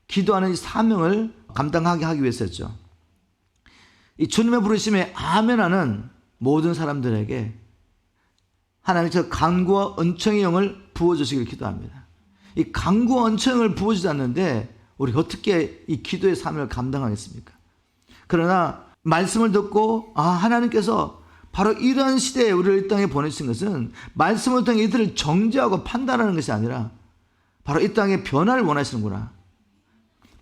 기도하는 이 사명을 감당하게 하기 위해서였죠. 이 주님의 부르심에 아멘하는 모든 사람들에게 하나님께서 강구와 은총의 영을 부어주시길 기도합니다. 이 강구와 은총의 영을 부어주지 않는데 우리 어떻게 이 기도의 사명을 감당하겠습니까? 그러나 말씀을 듣고 하나님께서 바로 이런 시대에 우리를 이 땅에 보내신 것은 말씀을 통해 이들을 정죄하고 판단하는 것이 아니라 바로 이 땅의 변화를 원하시는구나,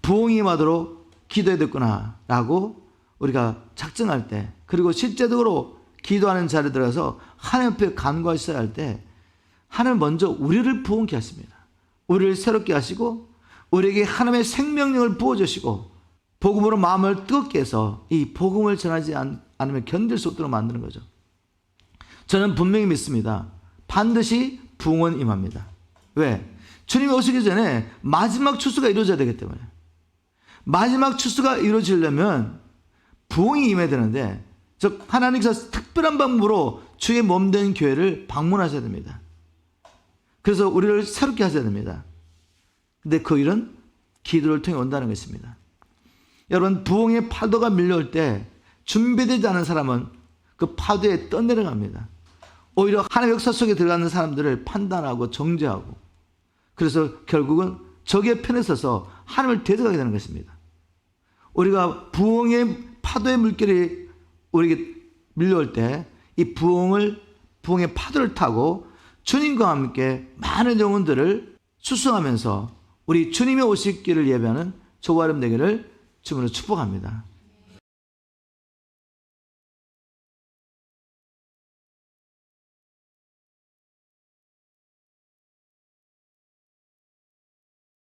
부흥이 임하도록 기도해야 됐구나 라고 우리가 작정할 때, 그리고 실제적으로 기도하는 자리에 들어가서 하나님 앞에 간구하셔야 할 때 하나님 먼저 우리를 부흥케 하십니다. 우리를 새롭게 하시고 우리에게 하나님의 생명력을 부어주시고 복음으로 마음을 뜨겁게 해서 이 복음을 전하지 않으면 견딜 수 없도록 만드는 거죠. 저는 분명히 믿습니다. 반드시 부흥은 임합니다. 왜? 주님이 오시기 전에 마지막 추수가 이루어져야 되기 때문에. 마지막 추수가 이루어지려면 부흥이 임해야 되는데, 즉 하나님께서 특별한 방법으로 주의 몸된 교회를 방문하셔야 됩니다. 그래서 우리를 새롭게 하셔야 됩니다. 근데 그 일은 기도를 통해 온다는 것입니다. 여러분, 부흥의 파도가 밀려올 때 준비되지 않은 사람은 그 파도에 떠내려갑니다. 오히려 하나님의 역사 속에 들어가는 사람들을 판단하고 정죄하고, 그래서 결국은 적의 편에 서서 하나님을 대적하게 되는 것입니다. 우리가 부흥의 파도의 물결이 우리에게 밀려올 때 이 부흥의 파도를 타고 주님과 함께 많은 영혼들을 수송하면서 우리 주님의 오실 길을 예배하는 저와 여러분 되기를 주님으로 축복합니다.